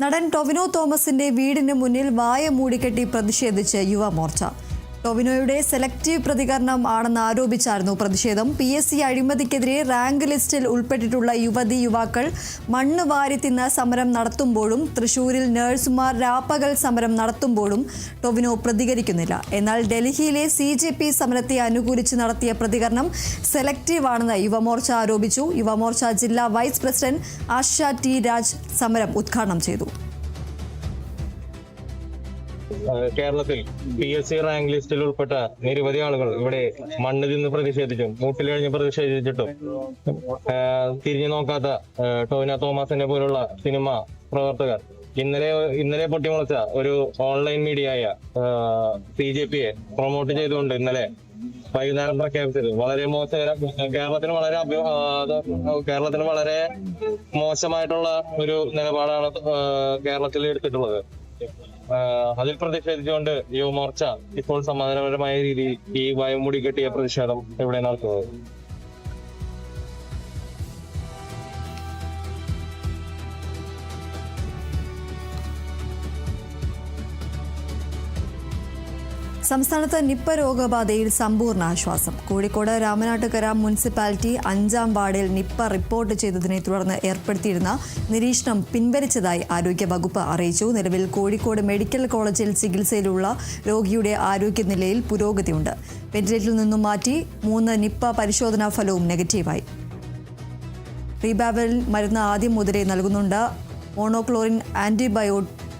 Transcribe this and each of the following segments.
നടൻ ടൊവിനോ തോമസിന്റെ വീടിന് മുന്നിൽ വായ മൂടിക്കെട്ടി പ്രതിഷേധിച്ച് യുവമോർച്ച. ടൊവിനോയുടെ സെലക്റ്റീവ് പ്രതികരണം ആണെന്ന് ആരോപിച്ചായിരുന്നു പ്രതിഷേധം. PSC അഴിമതിക്കെതിരെ റാങ്ക് ലിസ്റ്റിൽ ഉൾപ്പെട്ടിട്ടുള്ള യുവാക്കൾ മണ്ണ് വാരി തിന്ന് സമരം നടത്തുമ്പോഴും തൃശൂരിൽ നഴ്സുമാർ രാപ്പകൽ സമരം നടത്തുമ്പോഴും ടൊവിനോ പ്രതികരിക്കുന്നില്ല. എന്നാൽ ഡൽഹിയിലെ CJP സമരത്തെ അനുകൂലിച്ച് നടത്തിയ പ്രതികരണം സെലക്റ്റീവ് ആണെന്ന് യുവമോർച്ച ആരോപിച്ചു. യുവമോർച്ച ജില്ലാ വൈസ് പ്രസിഡന്റ് ആശ T. രാജ് സമരം ഉദ്ഘാടനം ചെയ്തു. കേരളത്തിൽ PSC റാങ്ക് ലിസ്റ്റിൽ ഉൾപ്പെട്ട നിരവധി ആളുകൾ ഇവിടെ മണ്ണ് തിന്ന് പ്രതിഷേധിച്ചും മൂട്ടിൽ കഴിഞ്ഞ് പ്രതിഷേധിച്ചിട്ടും തിരിഞ്ഞു നോക്കാത്ത ടൊവിനോ തോമസിനെ പോലുള്ള സിനിമ പ്രവർത്തകർ ഇന്നലെ പൊട്ടിമുളച്ച ഒരു ഓൺലൈൻ മീഡിയയായ CJP-യെ പ്രൊമോട്ട് ചെയ്തുകൊണ്ട് ഇന്നലെ വൈകുന്നേരം പ്രഖ്യാപിച്ചത് വളരെ മോശം. കേരളത്തിന് വളരെ മോശമായിട്ടുള്ള ഒരു നിലപാടാണ് കേരളത്തിൽ എടുത്തിട്ടുള്ളത്. അതിൽ പ്രതിഷേധിച്ചുകൊണ്ട് യുവമോർച്ച ഇപ്പോൾ സമാധാനപരമായ രീതിയിൽ ഈ വായുമൂടി കെട്ടിയ പ്രതിഷേധം ഇവിടെ നടത്തുന്നത്. സംസ്ഥാനത്ത് നിപ്പ രോഗബാധയിൽ സമ്പൂർണ്ണ ആശ്വാസം. കോഴിക്കോട് രാമനാട്ടുകര മുനിസിപ്പാലിറ്റി 5-ാം വാർഡിൽ നിപ്പ റിപ്പോർട്ട് ചെയ്തതിനെ തുടർന്ന് ഏർപ്പെടുത്തിയിരുന്ന നിരീക്ഷണം പിൻവലിച്ചതായി ആരോഗ്യവകുപ്പ് അറിയിച്ചു. നിലവിൽ കോഴിക്കോട് മെഡിക്കൽ കോളേജിൽ ചികിത്സയിലുള്ള രോഗിയുടെ ആരോഗ്യനിലയിൽ പുരോഗതിയുണ്ട്. വെന്റിലേറ്ററിൽ നിന്നും മാറ്റി 3 നിപ്പ പരിശോധനാ ഫലവും നെഗറ്റീവായി. റീബാവൽ മരുന്ന് ആദ്യം മുതലേ നൽകുന്നുണ്ട്. മോണോക്ലോറിൻ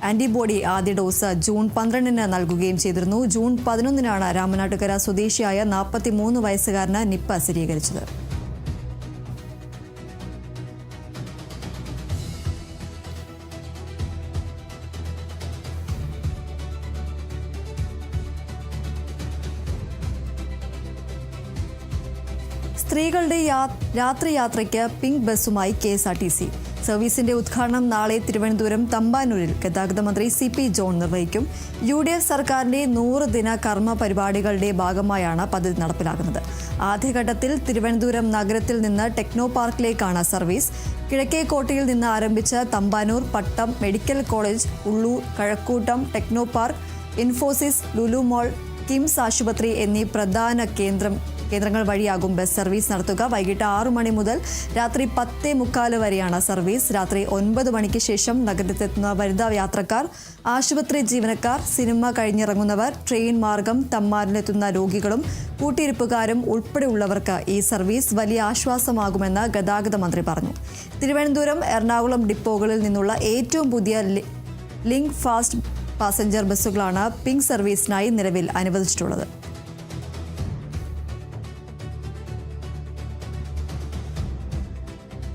ആന്റിബോഡി ആദ്യ ഡോസ് ജൂൺ 12-ന് നൽകുകയും ചെയ്തിരുന്നു. ജൂൺ 11-നാണ് രാമനാട്ടുകര സ്വദേശിയായ 43 വയസ്സുകാരന് നിപ്പ സ്ഥിരീകരിച്ചത്. സ്ത്രീകളുടെ രാത്രിയാത്രയ്ക്ക് പിങ്ക് ബസ്സുമായി KSRTC. സർവീസിന്റെ ഉദ്ഘാടനം നാളെ തിരുവനന്തപുരം തമ്പാനൂരിൽ ഗതാഗത മന്ത്രി CP ജോൺ നിർവഹിക്കും. UDF സർക്കാരിന്റെ 100 ദിന കർമ്മ പരിപാടികളുടെ ഭാഗമായാണ് പദ്ധതി നടപ്പിലാക്കുന്നത്. ആദ്യഘട്ടത്തിൽ തിരുവനന്തപുരം നഗരത്തിൽ നിന്ന് ടെക്നോ പാർക്കിലേക്കാണ് സർവീസ്. കിഴക്കേക്കോട്ടയിൽ നിന്ന് ആരംഭിച്ച Thampanoor, Pattom, medical college, Ulloor, Kazhakoottam, techno park, Infosys, Lulu mall, KIMS ആശുപത്രി എന്നീ പ്രധാന കേന്ദ്രങ്ങൾ വഴിയാകും ബസ് സർവീസ് നടത്തുക. വൈകിട്ട് 6 മണി മുതൽ രാത്രി 10:45 വരെയാണ് സർവീസ്. രാത്രി 9 മണിക്ക് ശേഷം നഗരത്തിലെത്തുന്ന വനിതാ യാത്രക്കാർ, ആശുപത്രി ജീവനക്കാർ, സിനിമ കഴിഞ്ഞിറങ്ങുന്നവർ, ട്രെയിൻ മാർഗം തമ്പാനിലെത്തുന്ന രോഗികളും കൂട്ടിയിരിപ്പുകാരും ഉൾപ്പെടെയുള്ളവർക്ക് ഈ സർവീസ് വലിയ ആശ്വാസമാകുമെന്ന് ഗതാഗത മന്ത്രി പറഞ്ഞു. തിരുവനന്തപുരം, എറണാകുളം ഡിപ്പോകളിൽ നിന്നുള്ള ഏറ്റവും പുതിയ ലിങ്ക് ഫാസ്റ്റ് പാസഞ്ചർ ബസ്സുകളാണ് പിങ്ക് സർവീസിനായി നിലവിൽ അനുവദിച്ചിട്ടുള്ളത്.